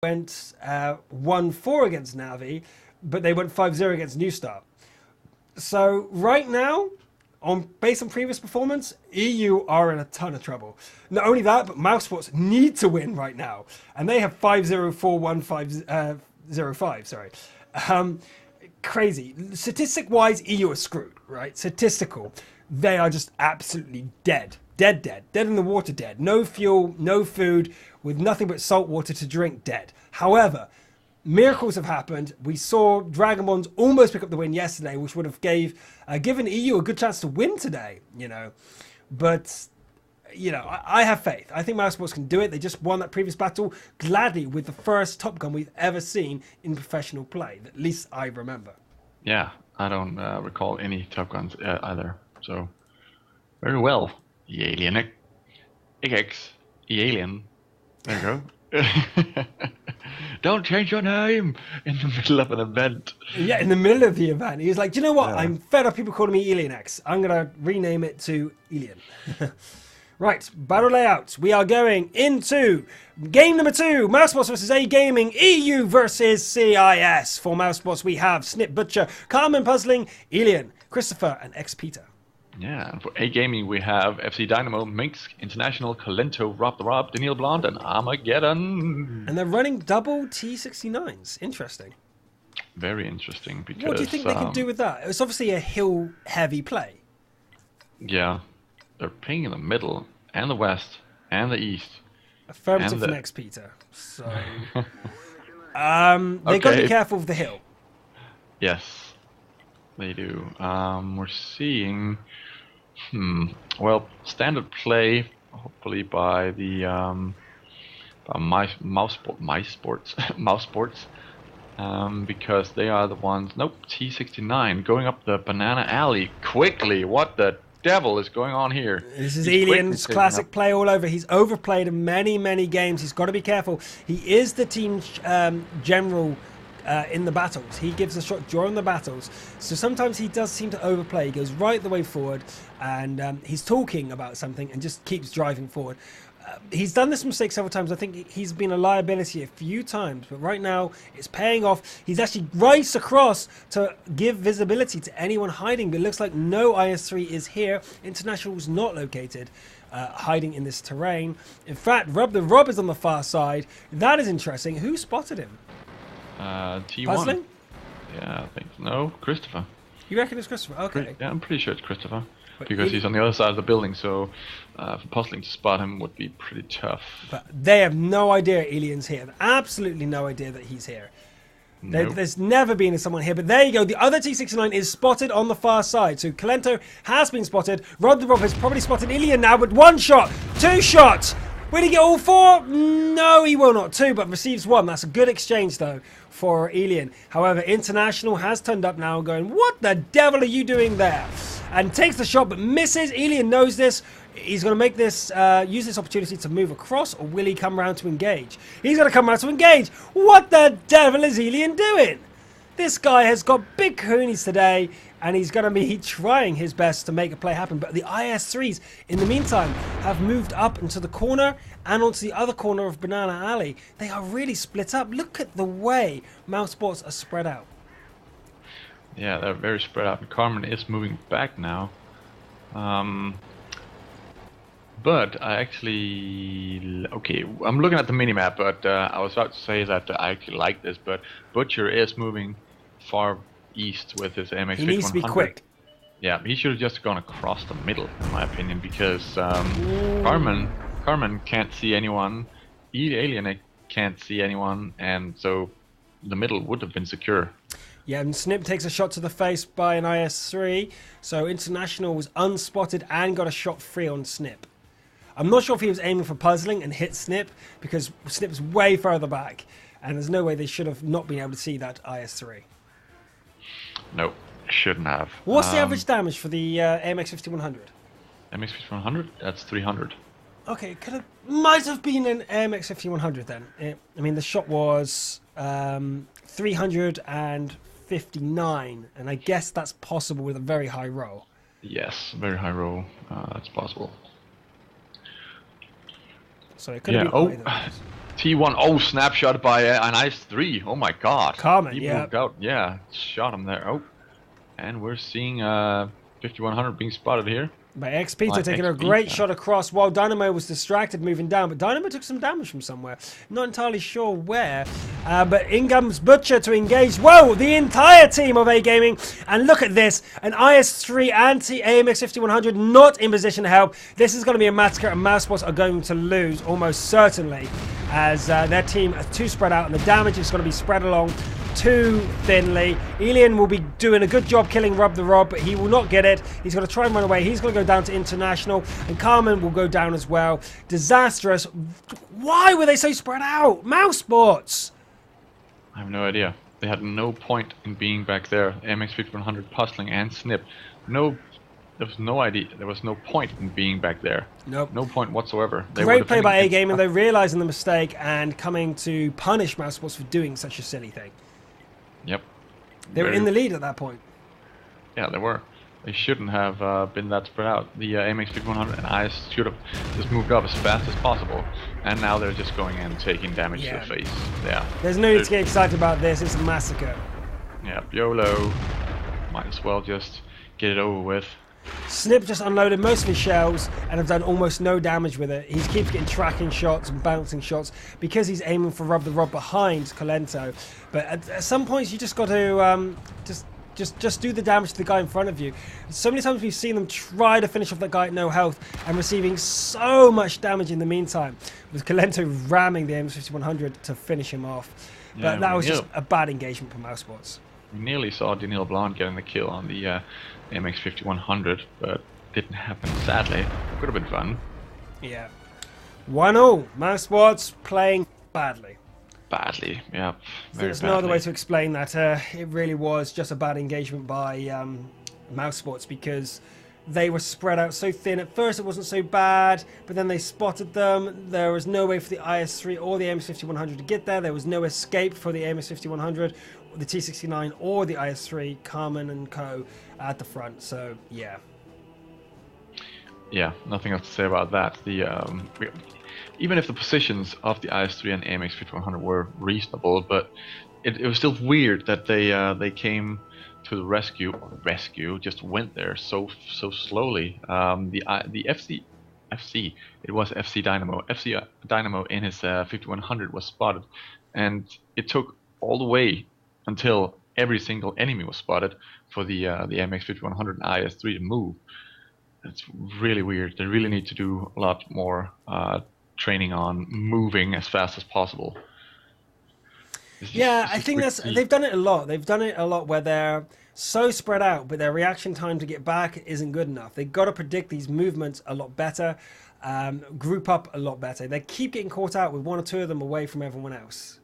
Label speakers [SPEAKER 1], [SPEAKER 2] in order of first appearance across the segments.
[SPEAKER 1] went 1-4 against Navi, but they went 5-0 against New Start. So right now, based on previous performance, EU are in a ton of trouble. Not only that, but Mousesports need to win right now, and they have 5-0, 4-1, 5-0-5. Sorry, crazy. Statistic-wise, EU are screwed. Right? Statistical, they are just absolutely dead. Dead in the water, dead. No fuel, no food, with nothing but salt water to drink, dead. However, miracles have happened. We saw Dragonbonds almost pick up the win yesterday, which would have given EU a good chance to win today, But, I have faith. I think Mousesports can do it. They just won that previous battle gladly with the first Top Gun we've ever seen in professional play, at least I remember.
[SPEAKER 2] Yeah, I don't recall any Top Guns either. So, very well. Alien. X. Alien. There you go. Don't change your name in the middle of an event.
[SPEAKER 1] Yeah, in the middle of the event. He was like, do you know what? Yeah. I'm fed up people calling me Alien X. I'm going to rename it to Alien. Right, battle layout. We are going into game number 2. Mousesports versus A.Gaming. EU versus CIS. For Mousesports, we have Snip, Butcher, Carmen Puzzling, Alien, Christopher, and X Peter.
[SPEAKER 2] Yeah, and for A-Gaming we have FC Dynamo, Minsk, International, Colento, Rob the Rob, Daniel Blonde, and Armageddon.
[SPEAKER 1] And they're running double T69s. Interesting.
[SPEAKER 2] Very interesting. Because
[SPEAKER 1] what do you think they can do with that? It's obviously a hill-heavy play.
[SPEAKER 2] Yeah, they're playing in the middle, and the west, and the east.
[SPEAKER 1] Affirmative from X Peter. So, they've got to be careful with the hill.
[SPEAKER 2] Yes, they do. We're seeing... well, standard play, hopefully by the Mousesports, because they are the ones. Nope, T69 going up the banana alley quickly. What the devil is going on here?
[SPEAKER 1] This is Alien's classic play all over. He's overplayed in many games. He's got to be careful. He is the team general. In the battles, he gives a shot during the battles, so sometimes he does seem to overplay. He goes right the way forward, and he's talking about something and just keeps driving forward. He's done this mistake several times. I think he's been a liability a few times, but right now it's paying off. He's actually raced across to give visibility to anyone hiding, but it looks like no IS-3 is here. International's not located. Hiding in this terrain. In fact, Rob the Rob is on the far side. That is interesting. Who spotted him?
[SPEAKER 2] T1.
[SPEAKER 1] Puzzling?
[SPEAKER 2] Yeah, I think so. No, Christopher.
[SPEAKER 1] You reckon it's Christopher? Okay.
[SPEAKER 2] Yeah, I'm pretty sure it's Christopher. Because he's on the other side of the building, so for Puzzling to spot him would be pretty tough.
[SPEAKER 1] But they have no idea Alien's here. Absolutely no idea that he's here. Nope. There's never been someone here, but there you go. The other T69 is spotted on the far side. So Colento has been spotted. Rob the Rob has probably spotted Alien now, but 1 shot, 2 shots. Will he get all 4? No, he will not. 2, but receives 1. That's a good exchange, though, for Alien. However, International has turned up now going, what the devil are you doing there? And takes the shot, but misses. Alien knows this. He's going to make this, use this opportunity to move across, or will he come around to engage? He's going to come around to engage. What the devil is Alien doing? This guy has got big coonies today, and he's going to be trying his best to make a play happen. But the IS-3s, in the meantime, have moved up into the corner and onto the other corner of Banana Alley. They are really split up. Look at the way Mousesports are spread out.
[SPEAKER 2] Yeah, they're very spread out. And Carmen is moving back now. But I actually... Okay, I'm looking at the minimap, but I was about to say that I actually like this, but Butcher is moving far east with his MX-5100.
[SPEAKER 1] He needs to be quick.
[SPEAKER 2] Yeah, he should have just gone across the middle, in my opinion, because Carmen can't see anyone, Alien can't see anyone, and so the middle would have been secure.
[SPEAKER 1] Yeah, and Snip takes a shot to the face by an IS-3, so International was unspotted and got a shot free on Snip. I'm not sure if he was aiming for Puzzling and hit Snip, because Snip's way further back, and there's no way they should have not been able to see that IS-3.
[SPEAKER 2] Nope, shouldn't have.
[SPEAKER 1] What's the average damage for the AMX-5100?
[SPEAKER 2] AMX-5100? That's 300.
[SPEAKER 1] Okay, might have been an AMX-5100 then. I mean, the shot was 359, and I guess that's possible with a very high roll.
[SPEAKER 2] Yes, very high roll. That's possible.
[SPEAKER 1] So it could have been
[SPEAKER 2] T1. Oh, snapshot by an IS-3. Oh my God.
[SPEAKER 1] Carmen,
[SPEAKER 2] He
[SPEAKER 1] yeah.
[SPEAKER 2] moved out. Yeah, shot him there. Oh, and we're seeing 5100 being spotted here.
[SPEAKER 1] By XP taking a
[SPEAKER 2] XP,
[SPEAKER 1] great shot across while Dynamo was distracted moving down. But Dynamo took some damage from somewhere. Not entirely sure where. But in comes Butcher to engage. Whoa! The entire team of A.Gaming. And look at this. An IS-3 anti-AMX 5100 not in position to help. This is going to be a massacre, and Mousesports are going to lose almost certainly, as their team are too spread out and the damage is going to be spread along too thinly. Elian will be doing a good job killing Rob the Rob, but he will not get it. He's going to try and run away. He's going to go down to International, and Carmen will go down as well. Disastrous. Why were they so spread out? Mousesports!
[SPEAKER 2] I have no idea. They had no point in being back there. MX 5100 puzzling and Snip. There was no idea. There was no point in being back there.
[SPEAKER 1] Nope.
[SPEAKER 2] No point whatsoever.
[SPEAKER 1] Great play by A-Gaming, and they're realizing the mistake and coming to punish Mousesports for doing such a silly thing.
[SPEAKER 2] Yep.
[SPEAKER 1] They were in the lead at that point.
[SPEAKER 2] Yeah, they were. They shouldn't have been that spread out. The MX 5100 and IS should have just moved up as fast as possible. And now they're just going and taking damage to the face. Yeah.
[SPEAKER 1] There's no need to get excited about this. It's a massacre.
[SPEAKER 2] Yeah, YOLO. Might as well just get it over with.
[SPEAKER 1] Snip just unloaded most of his shells and have done almost no damage with it. He keeps getting tracking shots and bouncing shots because he's aiming for Rob the Rob behind Colento. But at some points you just got to just do the damage to the guy in front of you. So many times we've seen them try to finish off that guy at no health and receiving so much damage in the meantime, with Colento ramming the M5100 to finish him off. But
[SPEAKER 2] Yeah,
[SPEAKER 1] that was just a bad engagement from Mousesports.
[SPEAKER 2] We nearly saw Daniel Blanc getting the kill on the MX 5100, but didn't happen, sadly. Could have been fun.
[SPEAKER 1] Yeah. 1-0. Mousesports playing badly.
[SPEAKER 2] Badly, yeah.
[SPEAKER 1] There's no other way to explain that. It really was just a bad engagement by Mousesports, because they were spread out so thin. At first it wasn't so bad, but then they spotted them. There was no way for the IS-3 or the MS-5100 to get there. There was no escape for the MS-5100, the T-69 or the IS-3, Carmen and co at the front. So, yeah.
[SPEAKER 2] Yeah, nothing else to say about that. Even if the positions of the IS-3 and AMX 5100 were reasonable, but it was still weird that they came to the rescue, just went there so slowly. The FC, it was FC Dynamo. FC Dynamo in his 5100 was spotted, and it took all the way until every single enemy was spotted for the MX 5100 and IS-3 to move. It's really weird. They really need to do a lot more training on moving as fast as possible.
[SPEAKER 1] Yeah, I think they've done it a lot. They've done it a lot where they're so spread out, but their reaction time to get back isn't good enough. They've got to predict these movements a lot better, group up a lot better. They keep getting caught out with one or two of them away from everyone else.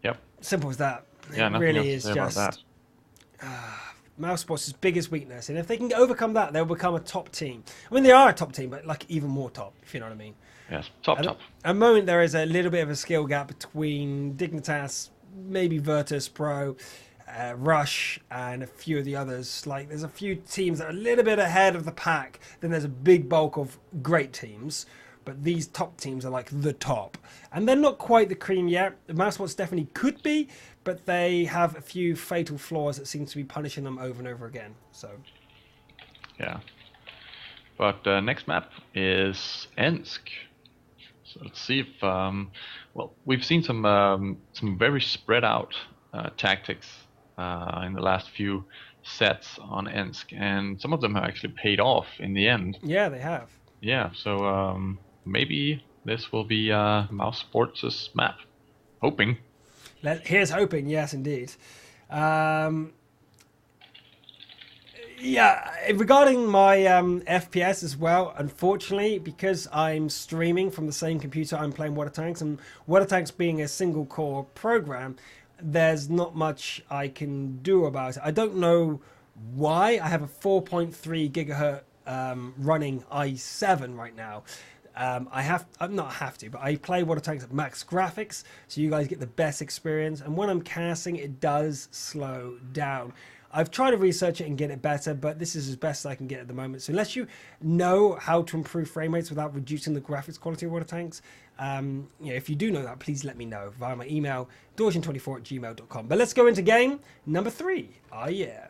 [SPEAKER 2] Yep.
[SPEAKER 1] Simple as that.
[SPEAKER 2] Yeah,
[SPEAKER 1] it really is just Mousesports' biggest weakness, and if they can overcome that, they'll become a top team. I mean, they are a top team, but like even more top, if you know what I mean.
[SPEAKER 2] Yes, top.
[SPEAKER 1] At the moment, there is a little bit of a skill gap between Dignitas, maybe Virtus Pro, Rush, and a few of the others. Like, there's a few teams that are a little bit ahead of the pack. Then there's a big bulk of great teams, but these top teams are like the top, and they're not quite the cream yet. The Mousesports definitely could be, but they have a few fatal flaws that seem to be punishing them over and over again. So,
[SPEAKER 2] yeah. But next map is Ensk. So let's see if well, we've seen some very spread out tactics in the last few sets on Ensk, and some of them have actually paid off in the end.
[SPEAKER 1] Yeah, they have.
[SPEAKER 2] Yeah, so maybe this will be Mousesports' map. Hoping.
[SPEAKER 1] Here's hoping, yes, indeed. Yeah, regarding my FPS as well, unfortunately, because I'm streaming from the same computer I'm playing Water Tanks, and Water Tanks being a single core program, there's not much I can do about it. I don't know why. I have a 4.3 gigahertz running i7 right now. I'm not have to, but I play Water Tanks at max graphics, so you guys get the best experience. And when I'm casting, it does slow down. I've tried to research it and get it better, but this is as best I can get at the moment. So unless you know how to improve frame rates without reducing the graphics quality of water tanks, if you do know that, please let me know via my email, dorjan24@gmail.com. But let's go into game number 3. Oh, yeah.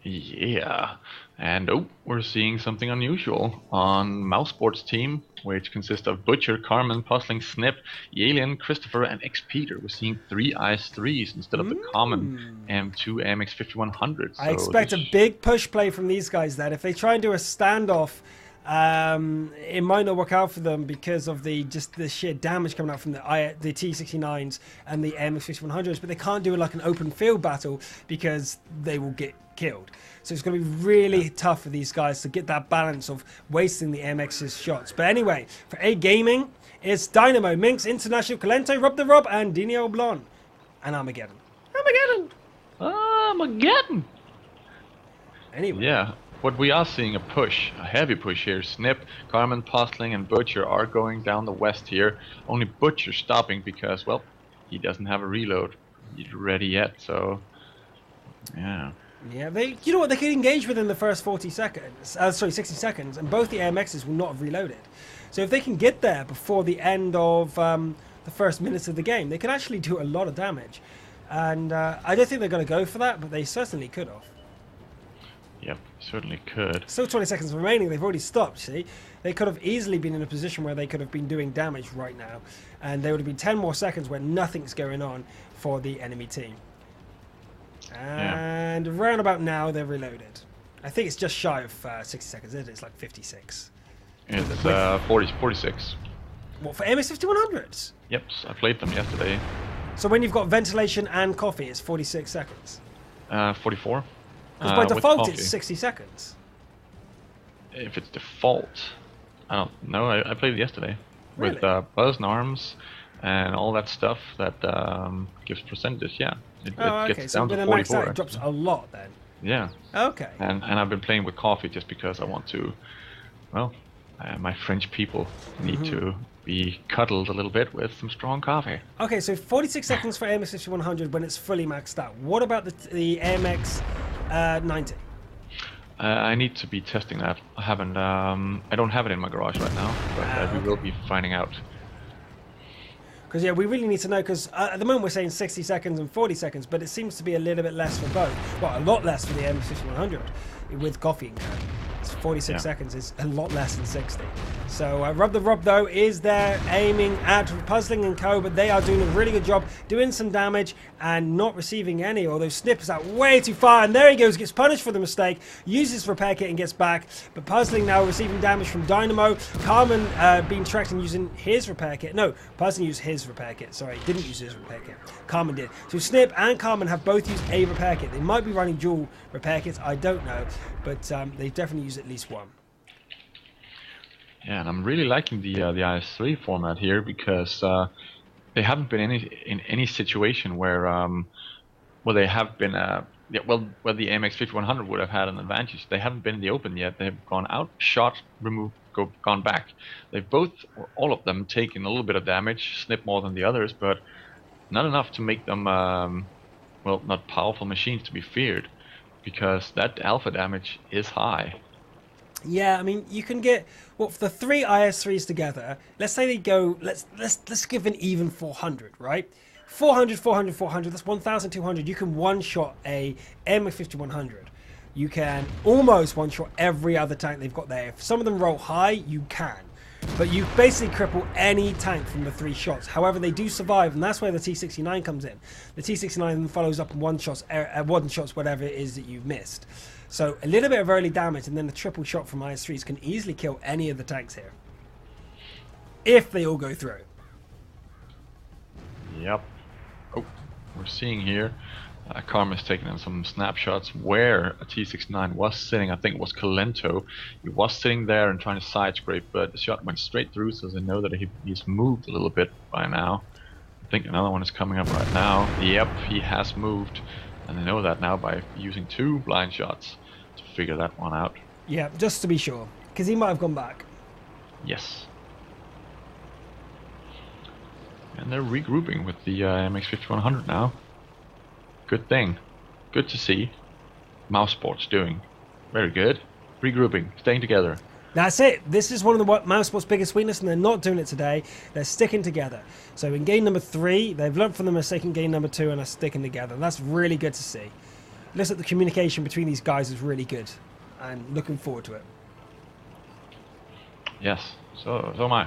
[SPEAKER 2] Yeah, and we're seeing something unusual on Mousesports team, which consists of Butcher, Carmen, Puzzling, Snip, Alien, Christopher, and X Peter. We're seeing 3 IS3s instead of the common M2 AMX 5100. So
[SPEAKER 1] I expect a big push play from these guys then. If they try and do a standoff, it might not work out for them because of the sheer damage coming out from the T69s and the AMX 5100s, but they can't do it like an open field battle because they will get killed. So it's going to be really tough for these guys to get that balance of wasting the MX's shots. But anyway, for A.Gaming, it's Dynamo, Minx, International, Calento, Rob the Rob, and Dino Blonde. And Armageddon.
[SPEAKER 2] Armageddon!
[SPEAKER 1] Anyway.
[SPEAKER 2] Yeah, but we are seeing a push, a heavy push here. Snip, Carmen, Postling, and Butcher are going down the west here. Only Butcher stopping because, well, he doesn't have a reload ready yet, so yeah.
[SPEAKER 1] Yeah, you know what, they could engage within the first 60 seconds, and both the AMXs will not have reloaded. So if they can get there before the end of the first minutes of the game, they can actually do a lot of damage. And I don't think they're going to go for that, but they certainly could have.
[SPEAKER 2] Yep, certainly could.
[SPEAKER 1] Still 20 seconds remaining, they've already stopped, see? They could have easily been in a position where they could have been doing damage right now, and there would have been 10 more seconds where nothing's going on for the enemy team. And around about now, they're reloaded. I think it's just shy of 60 seconds, isn't it? It's like 56.
[SPEAKER 2] It's 46.
[SPEAKER 1] What, for MX 5100s?
[SPEAKER 2] Yep, I played them yesterday.
[SPEAKER 1] So when you've got ventilation and coffee, it's 46 seconds?
[SPEAKER 2] 44.
[SPEAKER 1] Because by default, it's 60 seconds.
[SPEAKER 2] If it's default, I don't know. I played it yesterday
[SPEAKER 1] Really?
[SPEAKER 2] with Buzz Norms and all that stuff that gives percentage. Yeah, it gets down to 44.
[SPEAKER 1] It drops a lot then.
[SPEAKER 2] Yeah.
[SPEAKER 1] Okay.
[SPEAKER 2] And I've been playing with coffee just because I want to. Well, my French people need to be cuddled a little bit with some strong coffee.
[SPEAKER 1] Okay, so 46 seconds for AMX 5100 when it's fully maxed out. What about the AMX 90?
[SPEAKER 2] I need to be testing that. I haven't. I don't have it in my garage right now, but we will be finding out.
[SPEAKER 1] Because yeah, we really need to know. Because at the moment we're saying 60 seconds and 40 seconds, but it seems to be a little bit less for both. Well, a lot less for the AMX 5100 with coffee and co. 46 seconds is a lot less than 60. So Rob the Rob, though, is there aiming at Puzzling and co, but they are doing a really good job doing some damage and not receiving any, although Snip is out way too far, and there he goes, gets punished for the mistake, uses repair kit and gets back, but Puzzling now receiving damage from Dynamo. Carmen being tracked and using his repair kit. No, Puzzling used his repair kit, sorry, didn't use his repair kit. Carmen did. So Snip and Carmen have both used a repair kit. They might be running dual repair kits, I don't know, but they definitely use at least one.
[SPEAKER 2] Yeah, and I'm really liking the IS3 format here because they haven't been in any situation where they have been where the AMX 5100 would have had an advantage. They haven't been in the open yet. They've gone out, shot, removed, gone back. They've both, or all of them, taken a little bit of damage, Snip more than the others, but not enough to make them well, not powerful machines to be feared, because that alpha damage is high.
[SPEAKER 1] Yeah, I mean, you can get, well, for the 3 IS3s together, let's say they go, let's give an even 400, right? 400, 400, 400, that's 1,200. You can one-shot a M5100. You can almost one-shot every other tank they've got there. If some of them roll high, you can. But you basically cripple any tank from the 3 shots. However, they do survive, and that's where the T69 comes in. The T69 then follows up on one shots, whatever it is that you've missed. So a little bit of early damage, and then the triple shot from IS3s can easily kill any of the tanks here, if they all go through.
[SPEAKER 2] Yep. Oh, we're seeing here Karma's taking in some snapshots where a T69 was sitting. I think it was Calento. He was sitting there and trying to side scrape, but the shot went straight through, so they know that he's moved a little bit by now. I think another one is coming up right now. Yep, he has moved, and they know that now by using 2 blind shots to figure that one out.
[SPEAKER 1] Yeah, just to be sure, because he might have gone back.
[SPEAKER 2] Yes. And they're regrouping with the MX 5100 now. Good thing. Good to see. Mousesports doing? Very good. Regrouping, staying together.
[SPEAKER 1] That's it. This is one of the Mousesports' biggest weakness, and they're not doing it today. They're sticking together. So in game number 3, they've learned from the mistake in game number 2 and are sticking together. And that's really good to see. Looks like the communication between these guys is really good. And looking forward to it.
[SPEAKER 2] Yes, so am I.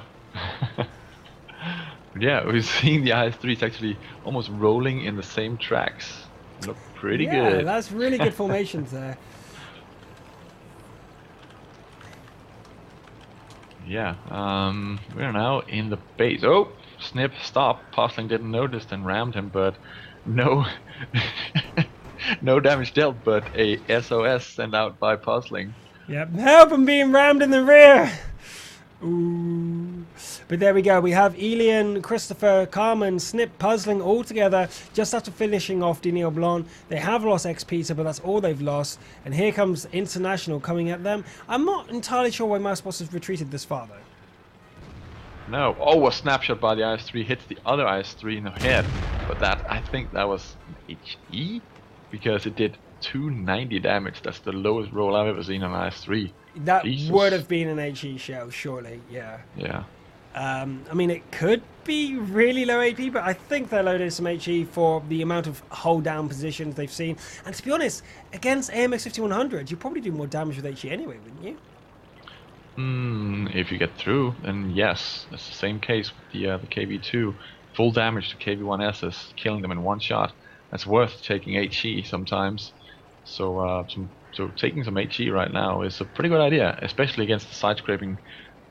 [SPEAKER 2] Yeah, we've seen the IS-3s actually almost rolling in the same tracks. Look pretty good.
[SPEAKER 1] Yeah, that's really good formations there.
[SPEAKER 2] Yeah, we're now in the base. Oh, Snip, stop. Postling didn't notice and rammed him, but no, no damage dealt, but a SOS sent out by Postling.
[SPEAKER 1] Yep, help, I'm being rammed in the rear. Ooh. But there we go. We have Elian, Christopher, Carmen, Snip, Puzzling all together just after finishing off Daniel Blanc. They have lost X-Peter, but that's all they've lost. And here comes International coming at them. I'm not entirely sure why Mousesports has retreated this far, though.
[SPEAKER 2] No. Oh, a snapshot by the IS-3 hits the other IS-3 in the head. But that, I think that was an HE, because it did 290 damage. That's the lowest roll I've ever seen on IS-3.
[SPEAKER 1] That
[SPEAKER 2] Jesus.
[SPEAKER 1] would have been an HE shell, surely. Yeah.
[SPEAKER 2] Yeah.
[SPEAKER 1] I mean, it could be really low AP, but I think they loaded some HE for the amount of hold down positions they've seen. And to be honest, against AMX 5100, you probably do more damage with HE anyway, wouldn't you?
[SPEAKER 2] If you get through, then yes. It's the same case with the KV2. Full damage to KV1Ss, killing them in one shot. That's worth taking HE sometimes. So taking some HE right now is a pretty good idea, especially against the side-scraping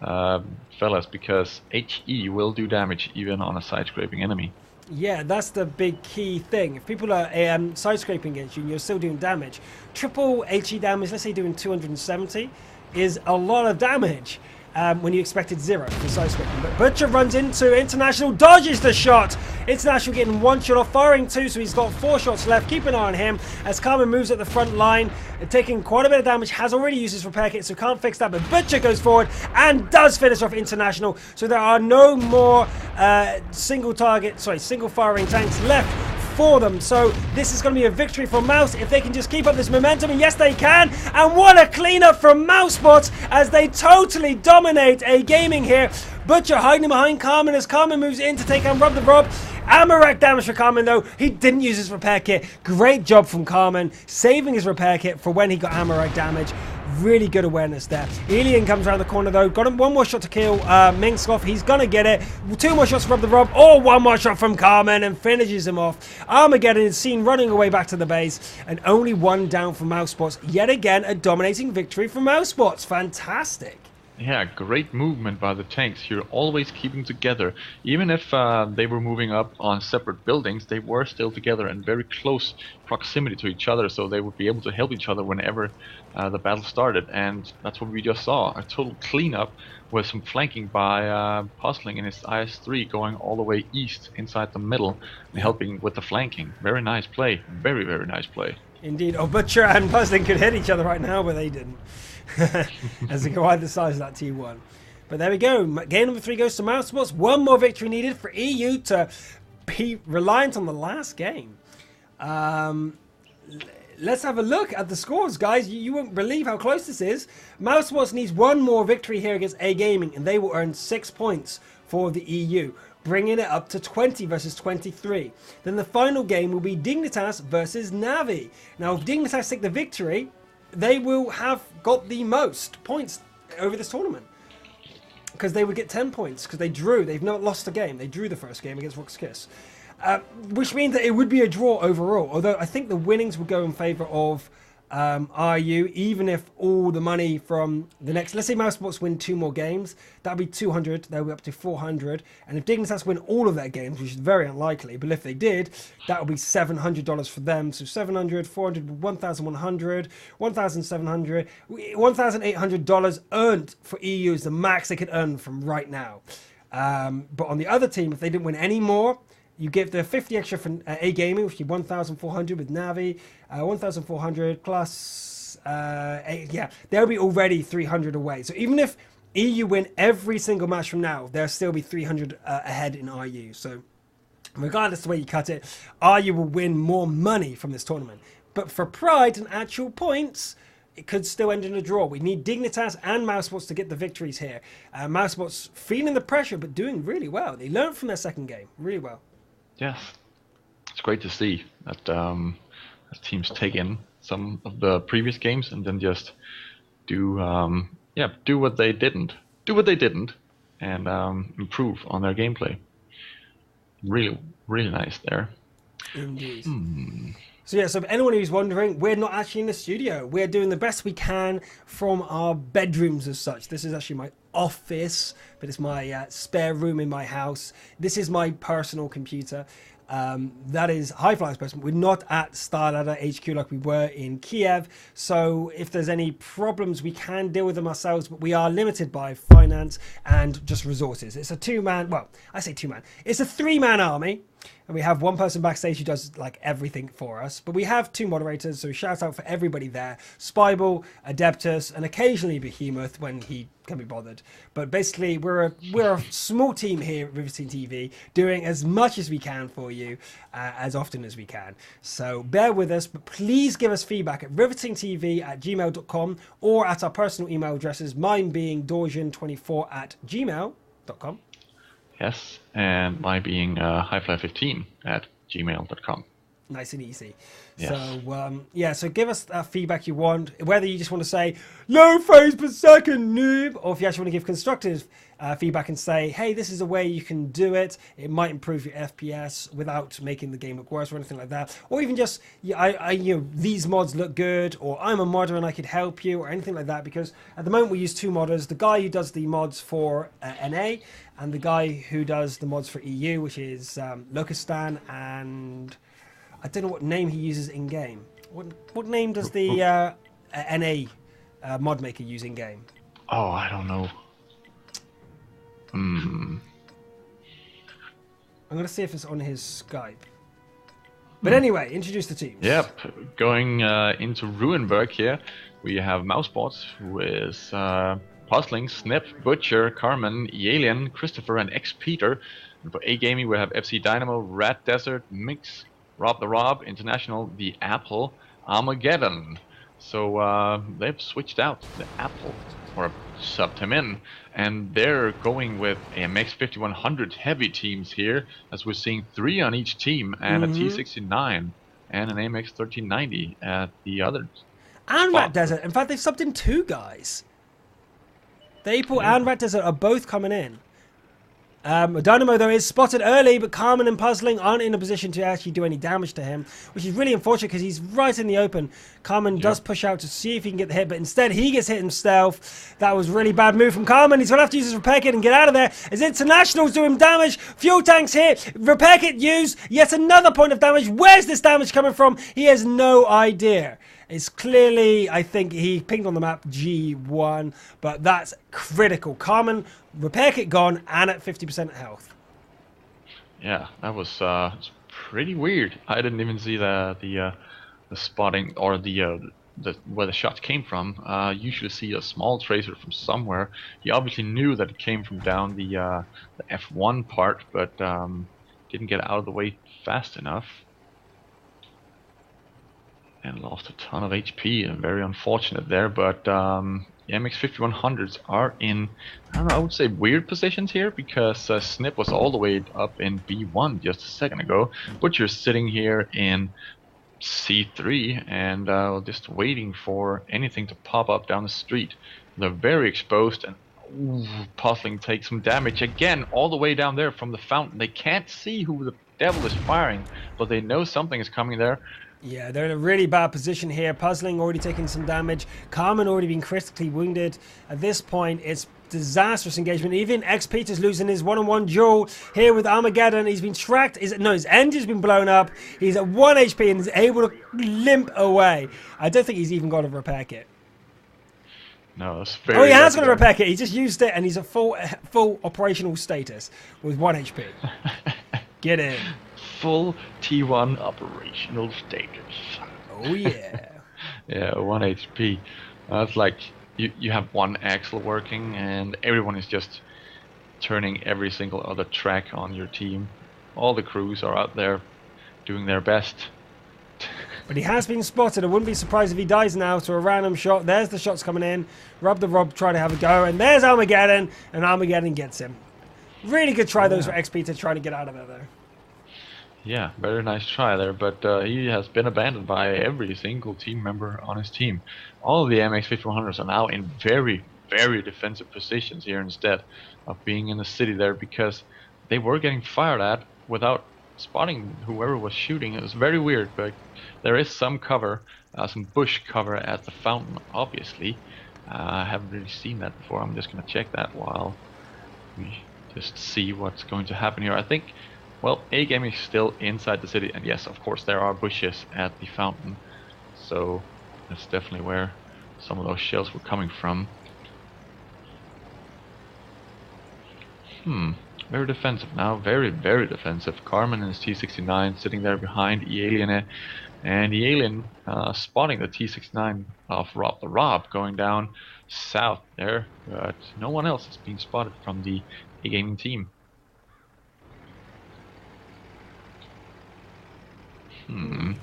[SPEAKER 2] fellas, because HE will do damage even on a side-scraping enemy.
[SPEAKER 1] Yeah, that's the big key thing. If people are side-scraping against you and you're still doing damage, triple HE damage, let's say doing 270, is a lot of damage. When you expected 0 for side-scraping. But Butcher runs into International, dodges the shot. International getting 1 shot off, firing 2, so he's got 4 shots left. Keep an eye on him as Carmen moves at the front line, taking quite a bit of damage, has already used his repair kit, so can't fix that. But Butcher goes forward and does finish off International, so there are no more single firing tanks left for them. So this is going to be a victory for Mouse if they can just keep up this momentum, and yes they can. And what a cleanup from Mousesports as they totally dominate A.Gaming here. Butcher hiding behind Carmen as Carmen moves in to take on Rob the Rob. Amarak damage for Carmen though. He didn't use his repair kit. Great job from Carmen, saving his repair kit for when he got Amarak damage. Really good awareness there. Elian comes around the corner though. Got him 1 more shot to kill Minskoff. He's gonna get it. 2 more shots from Rob the Rob. Or 1 more shot from Carmen and finishes him off. Armageddon is seen running away back to the base. And only 1 down for Mousesports. Yet again, a dominating victory for Mousesports. Fantastic.
[SPEAKER 2] Yeah, great movement by the tanks. You're always keeping together. Even if they were moving up on separate buildings, they were still together in very close proximity to each other, so they would be able to help each other whenever the battle started. And that's what we just saw. A total cleanup with some flanking by Puzzling in his IS-3 going all the way east inside the middle and helping with the flanking. Very nice play. Very, very nice play.
[SPEAKER 1] Indeed. Oh, Butcher and Puzzling could hit each other right now, but they didn't. As they go either side of that T1. But there we go. Game number 3 goes to Mousesports. 1 more victory needed for EU to be reliant on the last game. Let's have a look at the scores, guys. You won't believe how close this is. Mousesports needs 1 more victory here against A.Gaming, and they will earn 6 points for the EU, bringing it up to 20 versus 23. Then the final game will be Dignitas versus Navi. Now, if Dignitas take the victory, they will have got the most points over this tournament, because they would get 10 points because they drew. They've not lost a game. They drew the first game against Rock's Kiss, which means that it would be a draw overall, although I think the winnings would go in favor of RU, even if all the money from the next, let's say Mousesports win 2 more games, that'll be 200, they'll be up to 400, and if Dignitas win all of their games, which is very unlikely, but if they did, that would be $700 for them. So 700, 400, 1,100, 1,700, $1,800 earned for EU is the max they could earn from right now. But on the other team, if they didn't win any more, you give the 50 extra for A.Gaming, which is 1,400 with Navi, 1,400 plus, yeah, they'll be already 300 away. So even if EU win every single match from now, there'll still be 300 ahead in RU. So regardless of the way you cut it, RU will win more money from this tournament. But for pride and actual points, it could still end in a draw. We need Dignitas and Mousesports to get the victories here. Mousesports feeling the pressure, but doing really well. They learned from their second game really well.
[SPEAKER 2] Yes, it's great to see that teams take in some of the previous games and then just do what they didn't, and improve on their gameplay. Really, really nice there.
[SPEAKER 1] Indeed. So yeah, so if anyone who's wondering, we're not actually in the studio. We're doing the best we can from our bedrooms as such. This is actually my office, but it's my spare room in my house. This is my personal computer. That is High Flyers person. We're not at Starladder HQ like we were in Kiev. So if there's any problems, we can deal with them ourselves, but we are limited by finance and just resources. It's a two-man, well, I say two-man. It's a three-man army. And we have one person backstage who does like everything for us. But we have two moderators, so shout out for everybody there. Spyball, Adeptus, and occasionally Behemoth when he can be bothered. But basically, we're a small team here at Riveting TV, doing as much as we can for you, as often as we can. So bear with us, but please give us feedback at rivetingtv@gmail.com or at our personal email addresses, mine being dorjian24@gmail.com.
[SPEAKER 2] Yes, and my being highfly15@gmail.com.
[SPEAKER 1] Nice and easy.
[SPEAKER 2] Yes.
[SPEAKER 1] So, so give us that feedback you want, whether you just want to say, low frames per second, noob, or if you actually want to give constructive feedback and say, hey, this is a way you can do it. It might improve your FPS without making the game look worse or anything like that. Or even just, these mods look good, or I'm a modder and I could help you, or anything like that. Because at the moment we use two modders, the guy who does the mods for NA, and the guy who does the mods for EU, which is Locustan, and I don't know what name he uses in game. What name does the NA mod maker use in game?
[SPEAKER 2] Oh, I don't know.
[SPEAKER 1] I'm gonna see if it's on his Skype. But anyway, introduce the teams.
[SPEAKER 2] Yep, going into Ruinberg here, we have Mousesports, who is Puzzling, Snip, Butcher, Carmen, Alien, Christopher, and X Peter. And for A-Gaming, we have FC Dynamo, Rat Desert, Mix, Rob the Rob, International, The Apple, Armageddon. So they've switched out the Apple, or subbed him in, and they're going with a MX 5100 heavy teams here, as we're seeing 3 on each team, and a T69 and an AMX 1390 at the other.
[SPEAKER 1] And Rat Desert. In fact, they've subbed in 2 guys. The April and Rat Desert are both coming in. Dynamo, though, is spotted early, but Carmen and Puzzling aren't in a position to actually do any damage to him, which is really unfortunate because he's right in the open. Carmen does push out to see if he can get the hit, but instead he gets hit himself. That was a really bad move from Carmen. He's going to have to use his repair kit and get out of there as Internationals do him damage. Fuel tanks here. Repair kit used. Yet another point of damage. Where's this damage coming from? He has no idea. It's clearly, I think he pinged on the map G1, but that's critical. Carmen, repair kit gone, and at 50% health.
[SPEAKER 2] Yeah, that was pretty weird. I didn't even see the spotting or the where the shot came from. Usually see a small tracer from somewhere. He obviously knew that it came from down the F1 part, but didn't get out of the way fast enough. And lost a ton of HP, and very unfortunate there, but the MX 5100s are in, I don't know, I would say weird positions here, because Snip was all the way up in B1 just a second ago. Butcher's sitting here in C3 and just waiting for anything to pop up down the street. They're very exposed, and Puzzling takes some damage again all the way down there from the fountain. They can't see who the devil is firing, but they know something is coming there.
[SPEAKER 1] Yeah, they're in a really bad position here. Puzzling already taking some damage. Carmen already been critically wounded. At this point, it's disastrous engagement. Even X Peter's losing his one-on-one duel here with Armageddon. He's been tracked. His engine's been blown up. He's at 1 HP and is able to limp away. I don't think he's even got a repair kit.
[SPEAKER 2] No, that's very.
[SPEAKER 1] Oh, he has got a repair kit. He just used it, and he's at full operational status with 1 HP. Get in.
[SPEAKER 2] Full T1 operational status.
[SPEAKER 1] Oh yeah.
[SPEAKER 2] Yeah, 1 HP. That's like you have one axle working and everyone is just turning every single other track on your team. All the crews are out there doing their best.
[SPEAKER 1] But he has been spotted. I wouldn't be surprised if he dies now to a random shot. There's the shots coming in. Rob try to have a go. And there's Armageddon. And Armageddon gets him. Really good try those for XP to try to get out of there, though.
[SPEAKER 2] Yeah, very nice try there, but he has been abandoned by every single team member on his team. All of the MX-5100s are now in very, very defensive positions here instead of being in the city there, because they were getting fired at without spotting whoever was shooting. It was very weird, but there is some cover, some bush cover at the fountain, obviously. I haven't really seen that before. I'm just going to check that while we just see what's going to happen here. I think, well, A.Gaming is still inside the city, and yes, of course, there are bushes at the fountain. So that's definitely where some of those shells were coming from. Very defensive now, very, very defensive. Carmen and his T-69 sitting there behind E-Alien, and E-Alien spotting the T-69 of Rob going down south there, but no one else is being spotted from the A-Gaming team. Let's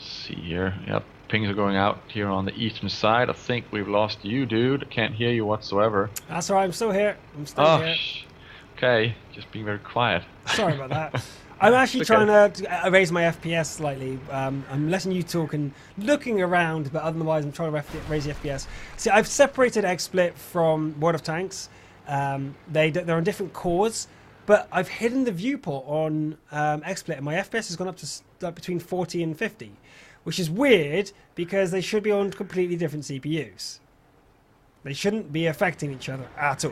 [SPEAKER 2] see here. Yep, pings are going out here on the eastern side. I think we've lost you, dude. I can't hear you whatsoever.
[SPEAKER 1] That's alright, I'm still here. I'm still here.
[SPEAKER 2] Okay, just being very quiet.
[SPEAKER 1] Sorry about that. I'm actually trying to raise my FPS slightly. I'm letting you talk and looking around, but otherwise I'm trying to raise the FPS. See, I've separated XSplit from World of Tanks. They're on different cores, but I've hidden the viewport on XSplit, and my FPS has gone up to between 40 and 50, which is weird because they should be on completely different CPUs. They shouldn't be affecting each other at all.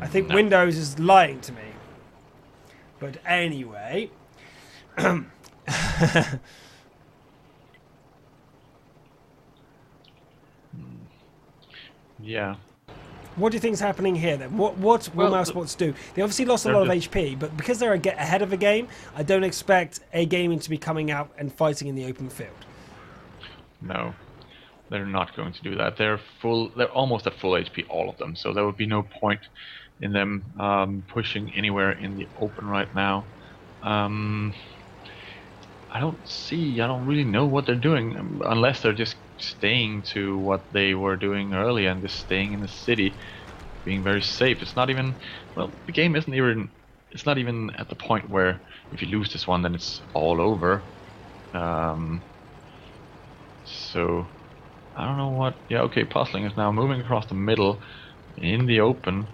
[SPEAKER 1] I think Windows is lying to me. But anyway.
[SPEAKER 2] Yeah.
[SPEAKER 1] What do you think is happening here then? What will Mousesports do? They obviously lost a lot of HP, but because they're ahead of the game, I don't expect A.Gaming to be coming out and fighting in the open field.
[SPEAKER 2] No. They're not going to do that. They're almost at full HP, all of them. So there would be no point in them pushing anywhere in the open right now. I don't really know what they're doing, unless they're just staying to what they were doing earlier and just staying in the city, being very safe. It's not even, well, the game isn't even, it's not even at the point where if you lose this one, then it's all over. So I don't know what. Yeah, okay, Puzzling is now moving across the middle in the open.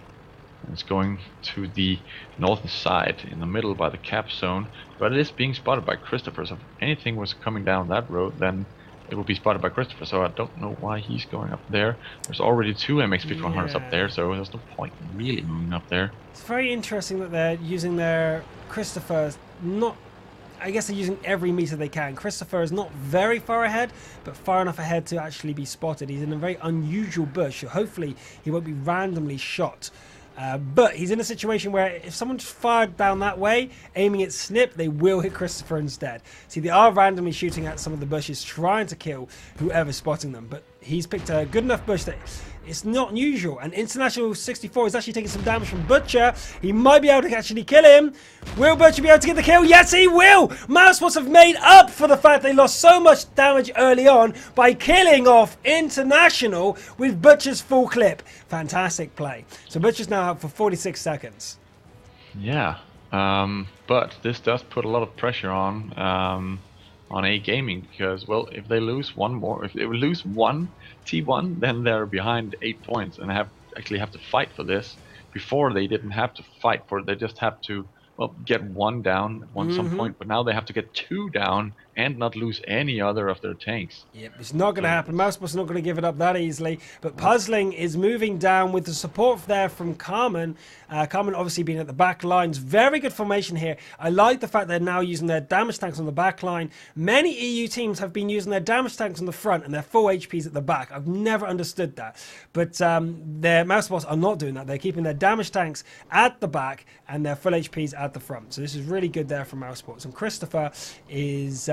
[SPEAKER 2] It's going to the northern side in the middle by the cap zone, but it is being spotted by Christopher. So if anything was coming down that road, then it will be spotted by Christopher. So I don't know why he's going up there. There's already two MX-5100s up there, so there's no point in really moving up there.
[SPEAKER 1] It's very interesting that they're using their Christopher, I guess they're using every meter they can. Christopher is not very far ahead, but far enough ahead to actually be spotted. He's in a very unusual bush, so hopefully he won't be randomly shot. But he's in a situation where if someone's fired down that way, aiming at Snip, they will hit Christopher instead. See, they are randomly shooting at some of the bushes, trying to kill whoever's spotting them. But he's picked a good enough bush that it's not unusual. And International 64 is actually taking some damage from Butcher. He might be able to actually kill him. Will Butcher be able to get the kill? Yes, he will! Mousesports have made up for the fact they lost so much damage early on by killing off International with Butcher's full clip. Fantastic play. So Butcher's now out for 46 seconds.
[SPEAKER 2] Yeah, but this does put a lot of pressure on A.Gaming, because, well, if they lose one more, if they lose one T1, then they're behind 8 points and actually have to fight for this. Before, they didn't have to fight for it; they just have to, well, get one down at some point. But now they have to get two down and not lose any other of their tanks.
[SPEAKER 1] Yep, it's not going to happen. Mousesports not going to give it up that easily. But Puzzling is moving down with the support there from Carmen. Carmen obviously being at the back lines. Very good formation here. I like the fact they're now using their damage tanks on the back line. Many EU teams have been using their damage tanks on the front and their full HPs at the back. I've never understood that. But their Mousesports are not doing that. They're keeping their damage tanks at the back and their full HPs at the front. So this is really good there from Mousesports. And Christopher is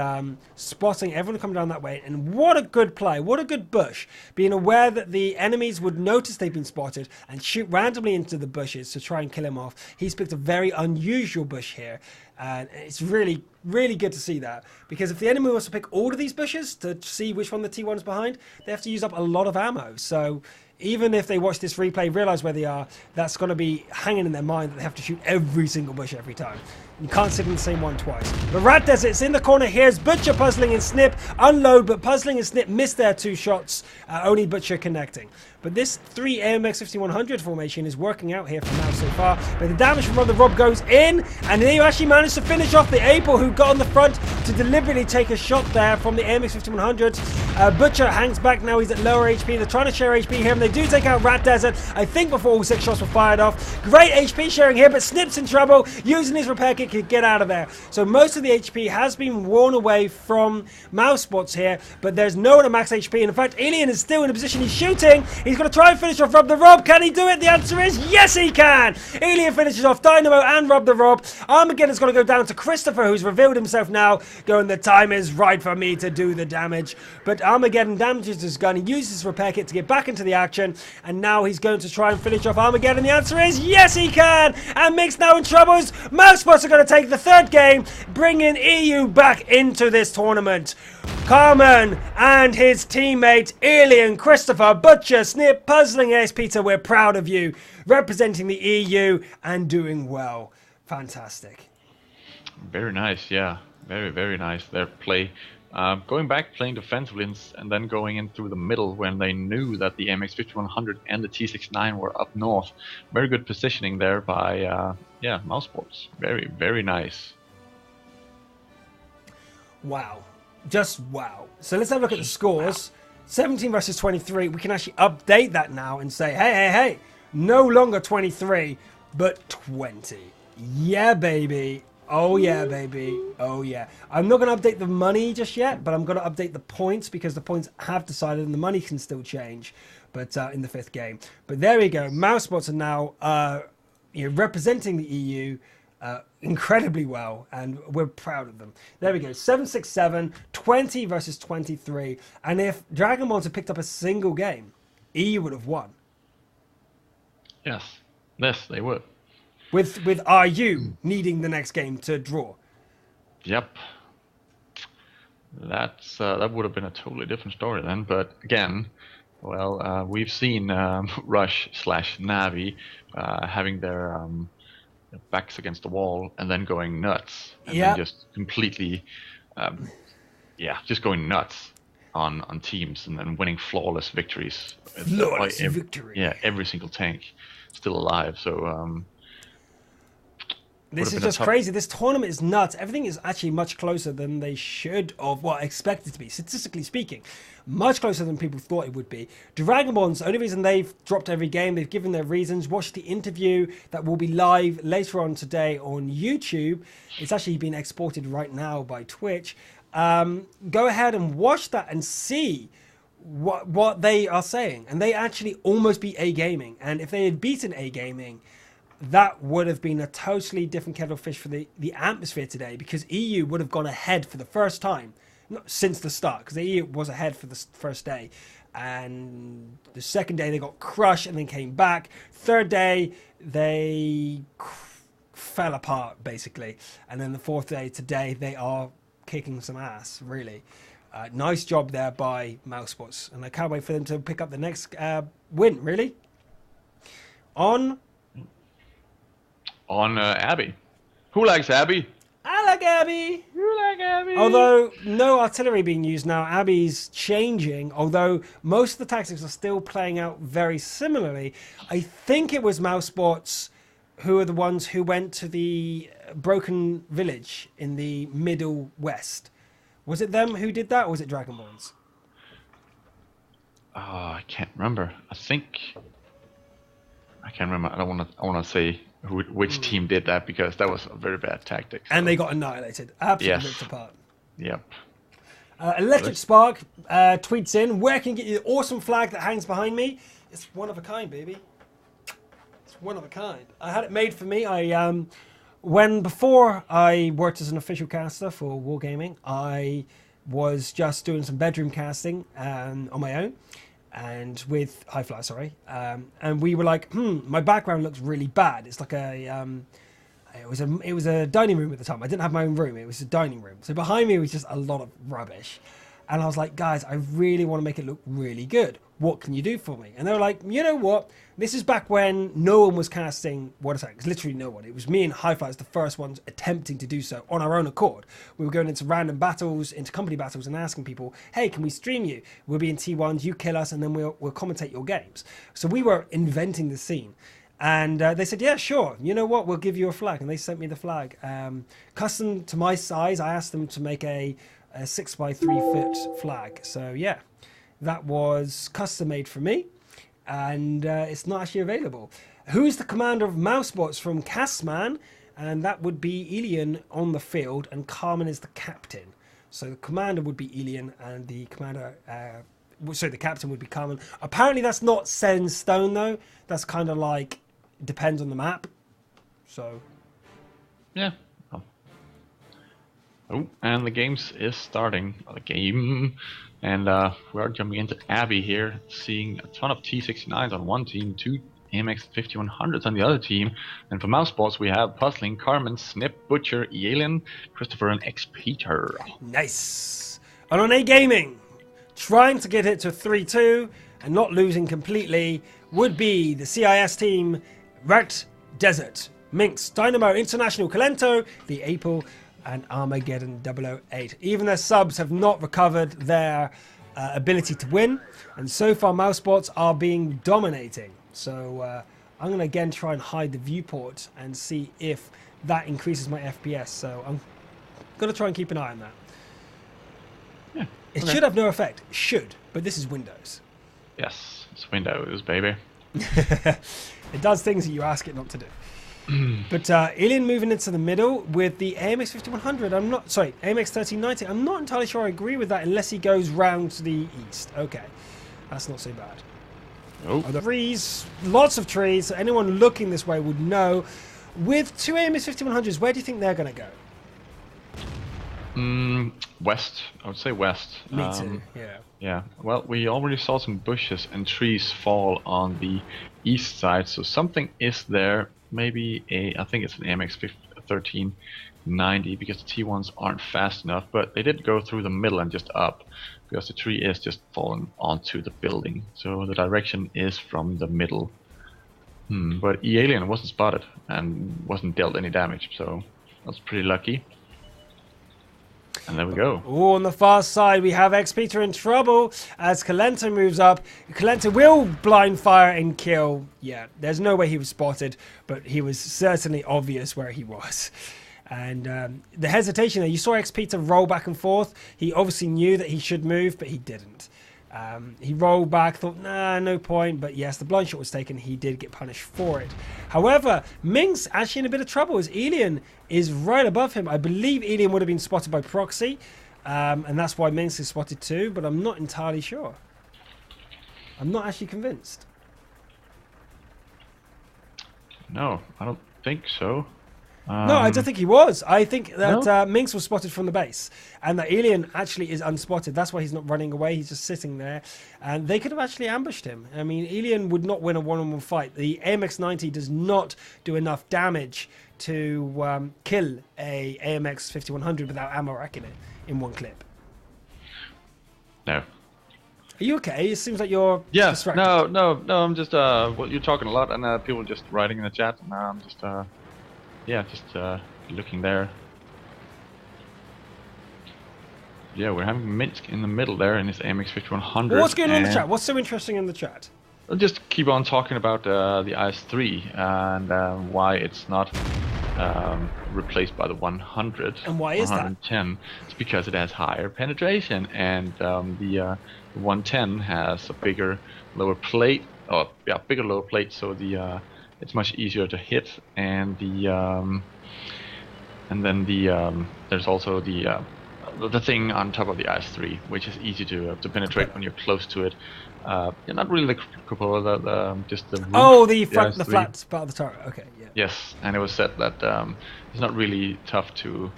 [SPEAKER 1] spotting everyone coming down that way. And what a good play. What a good bush. Being aware that the enemies would notice they've been spotted and shoot randomly into the bushes to try and kill him off. He's picked a very unusual bush here. And it's really, really good to see that. Because if the enemy wants to pick all of these bushes to see which one the T1 is behind, they have to use up a lot of ammo. So even if they watch this replay, realize where they are, that's going to be hanging in their mind that they have to shoot every single bush every time. You can't sit in the same one twice. The Rat Desert's in the corner. Here's Butcher, Puzzling, and Snip. Unload, but Puzzling and Snip missed their 2 shots. Only Butcher connecting. But this 3 AMX 5100 formation is working out here for now so far. But the damage from the Rob goes in, and they actually managed to finish off the Abel, who got on the front to deliberately take a shot there from the AMX 5100. Butcher hangs back now. He's at lower HP. They're trying to share HP here, and they do take out Rat Desert, I think, before all 6 shots were fired off. Great HP sharing here, but Snip's in trouble. Using his repair kit to get out of there. So most of the HP has been worn away from Mousesports here, but there's no one at max HP. And in fact, Alien is still in a position. He's shooting. He's going to try and finish off Rob the Rob. Can he do it? The answer is yes, he can. Alien finishes off Dynamo and Rob the Rob. Armageddon's going to go down to Christopher, who's revealed himself now, going, the time is right for me to do the damage. But Armageddon damages his gun. He uses his repair kit to get back into the action, and now he's going to try and finish off Armageddon. The answer is yes, he can. And Mick's now in troubles. Mousesports are going to take the 3rd game, bringing EU back into this tournament. Carmen and his teammate Alien, Christopher, Butcher, Snip, Puzzling, Ace Peter, we're proud of you, representing the EU and doing well. Fantastic.
[SPEAKER 2] Very nice, yeah. Very, very nice. Their play. Going back, playing defensively, and then going in through the middle when they knew that the MX-5100 and the T69 were up north. Very good positioning there by, yeah, Mousesports. Very, very nice.
[SPEAKER 1] Wow. Just wow. So let's have a look at the scores. 17 versus 23. We can actually update that now and say, hey, hey, hey, no longer 23, but 20. Yeah, baby. Oh, yeah, baby. Oh, yeah. I'm not going to update the money just yet, but I'm going to update the points because the points have decided and the money can still change but in the 5th game. But there we go. Mousesports are now representing the EU incredibly well, and we're proud of them. There we go. 7-6-7, 20 versus 23. And if Dragon Balls had picked up a single game, EU would have won.
[SPEAKER 2] Yes. Yes, they would.
[SPEAKER 1] With RU needing the next game to draw.
[SPEAKER 2] Yep. That's that would have been a totally different story then. But again, well, we've seen Rush/Navi having their backs against the wall and then going nuts, and then just completely, just going nuts on teams and then winning flawless victories.
[SPEAKER 1] Flawless victory.
[SPEAKER 2] Yeah, every single tank still alive. So.
[SPEAKER 1] This is just crazy. This tournament is nuts. Everything is actually much closer than they should have, well, expected to be, statistically speaking. Much closer than people thought it would be. Dragon Ball's the only reason they've dropped every game, they've given their reasons. Watch the interview that will be live later on today on YouTube. It's actually being exported right now by Twitch. Go ahead and watch that and see what they are saying. And they actually almost beat A.Gaming. And if they had beaten A.Gaming, that would have been a totally different kettle of fish for the atmosphere today, because EU would have gone ahead for the first time since the start, because the EU was ahead for the first day, and the 2nd day they got crushed and then came back. 3rd day they fell apart basically, and then the 4th day today they are kicking some ass, really. Nice job there by Mousesports, and I can't wait for them to pick up the next win, really. On
[SPEAKER 2] Abby. Who likes Abby?
[SPEAKER 1] I like Abby.
[SPEAKER 2] You like Abby?
[SPEAKER 1] Although no artillery being used now, Abby's changing. Although most of the tactics are still playing out very similarly. I think it was Mousesports who are the ones who went to the broken village in the Middle West. Was it them who did that, or was it Dragonborns?
[SPEAKER 2] Oh, I can't remember. I can't remember. I want to say which team did that, because that was a very bad tactic.
[SPEAKER 1] And they got annihilated. Absolutely ripped apart.
[SPEAKER 2] Yep.
[SPEAKER 1] Electric Spark tweets in, where can you get the awesome flag that hangs behind me? It's one of a kind, baby. It's one of a kind. I had it made for me. I Before I worked as an official caster for Wargaming, I was just doing some bedroom casting on my own, and with High Flyer, sorry. And we were like, my background looks really bad. It's like it was a dining room at the time. I didn't have my own room. It was a dining room. So behind me was just a lot of rubbish. And I was like, guys, I really want to make it look really good. What can you do for me? And they were like, you know what? This is back when no one was casting Water Tanks. Literally no one. It was me and High Flyers, the first ones attempting to do so on our own accord. We were going into random battles, into company battles, and asking people, hey, can we stream you? We'll be in T1s, you kill us, and then we'll commentate your games. So we were inventing the scene. And they said, yeah, sure. You know what? We'll give you a flag. And they sent me the flag. Custom to my size, I asked them to make a 6x3 foot flag. So yeah, that was custom made for me, and it's not actually available. Who's the commander of Mousesports from Castman? And that would be Elian on the field, and Carmen is the captain. So the commander would be Elian, and the commander, the captain would be Carmen. Apparently that's not set in stone though. That's kind of like depends on the map. So
[SPEAKER 2] yeah. Oh, and the games is starting. The game, and we are jumping into Abby here, seeing a ton of T69s on one team, 2 AMX 5100s on the other team. And for Mousesports, we have Puzzling, Carmen, Snip, Butcher, Yalen, Christopher, and X Peter.
[SPEAKER 1] Nice. And on A.Gaming, trying to get it to 3-2 and not losing completely would be the CIS team, Wrecked Desert, Minx, Dynamo, International, Calento, the April, and Armageddon 008. Even their subs have not recovered their ability to win, and so far Mousesports are being dominating. So I'm going to again try and hide the viewport and see if that increases my FPS. So I'm going to try and keep an eye on that.
[SPEAKER 2] Yeah,
[SPEAKER 1] it should have no effect. It should, but this is Windows.
[SPEAKER 2] Yes, it's Windows, baby.
[SPEAKER 1] It does things that you ask it not to do. But Alien moving into the middle with the AMX 5100. AMX 1390. I'm not entirely sure I agree with that unless he goes round to the east. Okay, that's not so bad.
[SPEAKER 2] Oh,
[SPEAKER 1] trees, lots of trees. So anyone looking this way would know. With 2 AMX 5100s, where do you think they're going to go?
[SPEAKER 2] West. I would say west.
[SPEAKER 1] Me too. Yeah.
[SPEAKER 2] Yeah. Well, we already saw some bushes and trees fall on the east side, so something is there. Maybe I think it's an AMX 1390 because the T1s aren't fast enough, but they did go through the middle and just up because the tree is just fallen onto the building. So the direction is from the middle. But E-Alien wasn't spotted and wasn't dealt any damage, so that's pretty lucky. And there we go.
[SPEAKER 1] Oh, on the far side, we have X-Peter in trouble as Calento moves up. Calento will blind fire and kill. Yeah, there's no way he was spotted, but he was certainly obvious where he was. And the hesitation there, you saw X-Peter roll back and forth. He obviously knew that he should move, but he didn't. He rolled back, thought, nah, no point. But yes, the blind shot was taken. He did get punished for it. However, Minx actually in a bit of trouble as Elian is right above him. I believe Elian would have been spotted by proxy. And that's why Minx is spotted too. But I'm not entirely sure. I'm not actually convinced.
[SPEAKER 2] No, I don't think so.
[SPEAKER 1] No, I don't think he was. I think that Minx was spotted from the base, and that Alien actually is unspotted. That's why he's not running away. He's just sitting there, and they could have actually ambushed him. I mean, Alien would not win a one-on-one fight. The AMX-90 does not do enough damage to kill a AMX 5100 without ammo racking it in one clip.
[SPEAKER 2] No.
[SPEAKER 1] Are you okay? It seems like you're distracted.
[SPEAKER 2] No. I'm just well, you're talking a lot, and people just writing in the chat. And I'm just looking there. Yeah, we're having Minsk in the middle there in his AMX 5100.
[SPEAKER 1] What's going on in the chat? What's so interesting in the chat?
[SPEAKER 2] I'll just keep on talking about the IS-3 and why it's not replaced by the 100.
[SPEAKER 1] And why is
[SPEAKER 2] 110. It's because it has higher penetration, and the 110 has a bigger lower plate. Bigger lower plate, so the it's much easier to hit, and there's also the thing on top of the IS-3, which is easy to penetrate when you're close to it. Yeah, not really the cupola, just the roof.
[SPEAKER 1] Oh, the front,
[SPEAKER 2] Yeah,
[SPEAKER 1] the flat part of the turret. Okay, yeah.
[SPEAKER 2] Yes, and it was said that it's not really tough to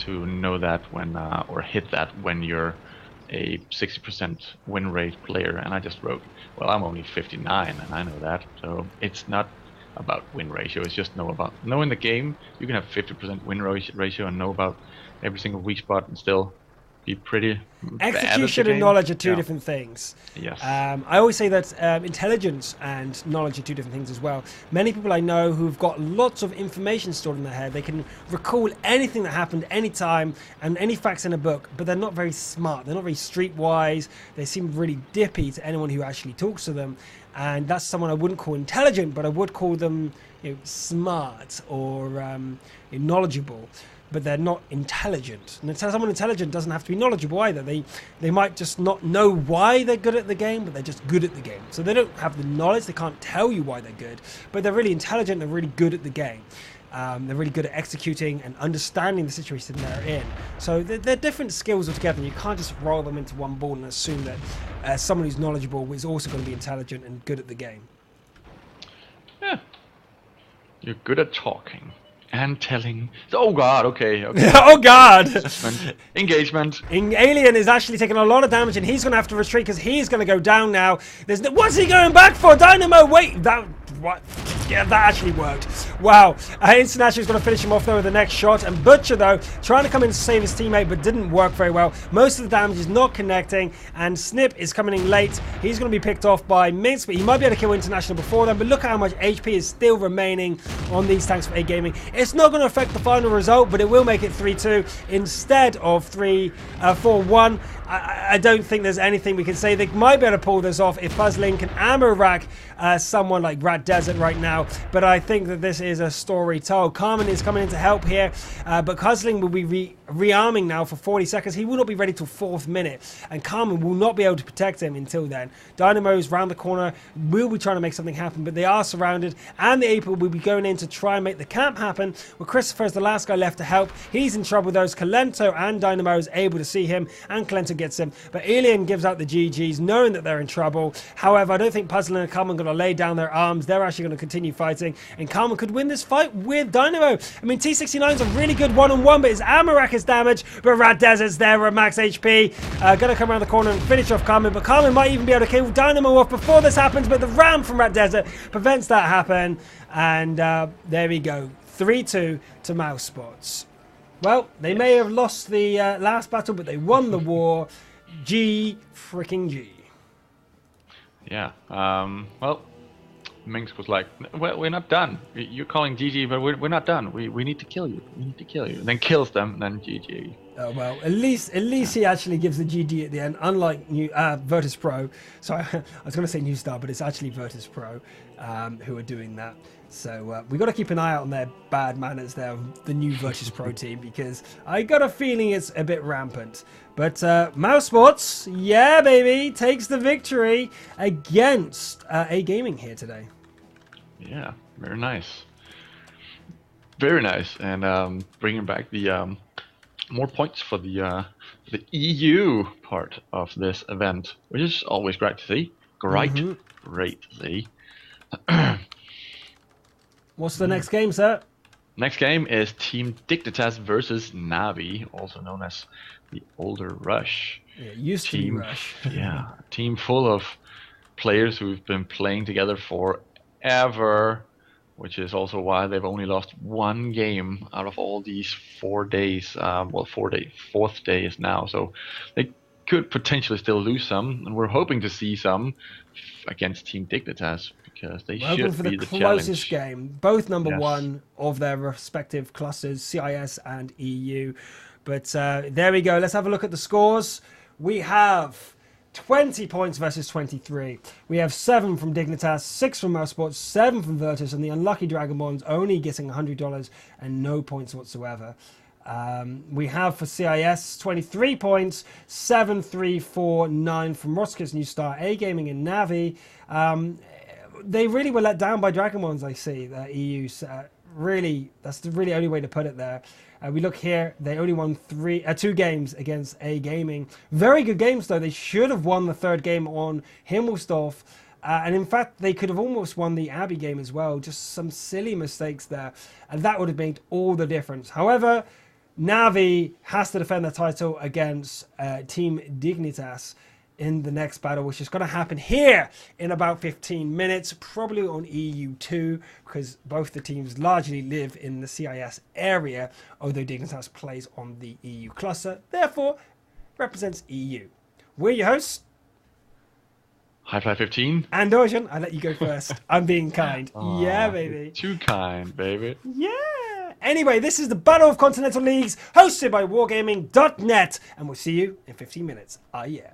[SPEAKER 2] know that when or hit that when you're a 60% win rate player. And I just wrote, well, I'm only 59, and I know that, so it's not about win ratio. It's just knowing the game. You can have 50% win ratio and know about every single weak spot and still be pretty
[SPEAKER 1] Execution and knowledge are two different things.
[SPEAKER 2] Yes.
[SPEAKER 1] I always say that intelligence and knowledge are two different things as well. Many people I know who've got lots of information stored in their head. They can recall anything that happened anytime and any facts in a book, but they're not very smart. They're not very streetwise. They seem really dippy to anyone who actually talks to them. And that's someone I wouldn't call intelligent, but I would call them smart or knowledgeable. But they're not intelligent. And someone intelligent doesn't have to be knowledgeable either. They might just not know why they're good at the game, but they're just good at the game. So they don't have the knowledge. They can't tell you why they're good, but they're really intelligent. They're really good at the game. They're really good at executing and understanding the situation they're in. So they're different skills altogether. You can't just roll them into one ball and assume that someone who's knowledgeable is also going to be intelligent and good at the game.
[SPEAKER 2] Yeah. You're good at talking. And telling. Oh god, okay.
[SPEAKER 1] Oh god!
[SPEAKER 2] Engagement.
[SPEAKER 1] Alien is actually taking a lot of damage and he's going to have to retreat because he's going to go down now. What's he going back for? Dynamo, wait! What? Yeah, that actually worked. Wow. International is going to finish him off though with the next shot. And Butcher though, trying to come in to save his teammate but didn't work very well. Most of the damage is not connecting and Snip is coming in late. He's going to be picked off by Minsk, but he might be able to kill International before then. But look at how much HP is still remaining on these tanks for A.Gaming. It's not going to affect the final result, but it will make it 3-2 instead of 4-1. I don't think there's anything we can say. They might be able to pull this off if Puzzling can ammo rack someone like Rat Desert right now. But I think that this is a story told. Carmen is coming in to help here, but Puzzling will be rearming now for 40 seconds. He will not be ready till 4th minute, and Carmen will not be able to protect him until then. Dynamo's round the corner, will be trying to make something happen, but they are surrounded, and the April will be going in to try and make the camp happen. Well, Christopher is the last guy left to help. He's in trouble though. Kalento and Dynamo is able to see him, and Kalento gets him. But Alien gives out the GGs, knowing that they're in trouble. However, I don't think Puzzle and Carmen are going to lay down their arms. They're actually going to continue fighting, and Carmen could win this fight with Dynamo. I mean, T69 is a really good one-on-one, but his ammo rack is damaged. But Rat Desert's there with max HP. Going to come around the corner and finish off Carmen, but Carmen might even be able to kill Dynamo off before this happens, but the ram from Rat Desert prevents that happen. And there we go. 3-2 to Mousesports. Well, they may have lost the last battle, but they won the war. G freaking G.
[SPEAKER 2] Yeah. Well, Minsk was like, well, we're not done. You're calling GG, but we're not done. We need to kill you. We need to kill you. And then kills them, and then GG.
[SPEAKER 1] Oh well, at least he actually gives the GG at the end, unlike Virtus Pro. Sorry, I was going to say New Star, but it's actually Virtus Pro who are doing that. So we got to keep an eye out on their bad manners there, the new Virtus Pro team, because I got a feeling it's a bit rampant. But Mousesports, yeah baby, takes the victory against A.Gaming here today.
[SPEAKER 2] Yeah, very nice. Very nice, and bringing back the more points for the EU part of this event, which is always great to see. Great to see.
[SPEAKER 1] What's the next game, sir?
[SPEAKER 2] Next game is Team Dignitas versus Navi, also known as the Older Rush.
[SPEAKER 1] Yeah, it used to be Rush.
[SPEAKER 2] Yeah, a team full of players who've been playing together forever, which is also why they've only lost one game out of all these 4 days. Well, 4th day is now, so they could potentially still lose some, and we're hoping to see some against Team Dignitas, because they should be the
[SPEAKER 1] closest
[SPEAKER 2] challenge.
[SPEAKER 1] game. Both number one of their respective clusters, CIS and EU. But there we go. Let's have a look at the scores. We have 20 points versus 23. We have 7 from Dignitas, 6 from Mousesports, 7 from Virtus, and the unlucky Dragonborns only getting $100 and no points whatsoever. We have for CIS 23 points, 7, 3, 4, 9 from Roskis, New Star, A.Gaming and Navi. They really were let down by Dragonborns, I see, the EU really, that's the really only way to put it there. We look here, they only won 2 games against A.Gaming. Very good games, though. They should have won the 3rd game on Himmelsdorf. And in fact, they could have almost won the Abbey game as well. Just some silly mistakes there. And that would have made all the difference. However, Navi has to defend the title against Team Dignitas in the next battle, which is going to happen here in about 15 minutes, probably on EU2, because both the teams largely live in the CIS area, although Dignitas plays on the EU cluster, therefore represents EU. We're your hosts.
[SPEAKER 2] High 15.
[SPEAKER 1] And Ocean, I let you go first. I'm being kind. Yeah, baby.
[SPEAKER 2] Too kind, baby.
[SPEAKER 1] Yeah. Anyway, this is the Battle of Continental Leagues, hosted by wargaming.net, and we'll see you in 15 minutes. Ah, yeah.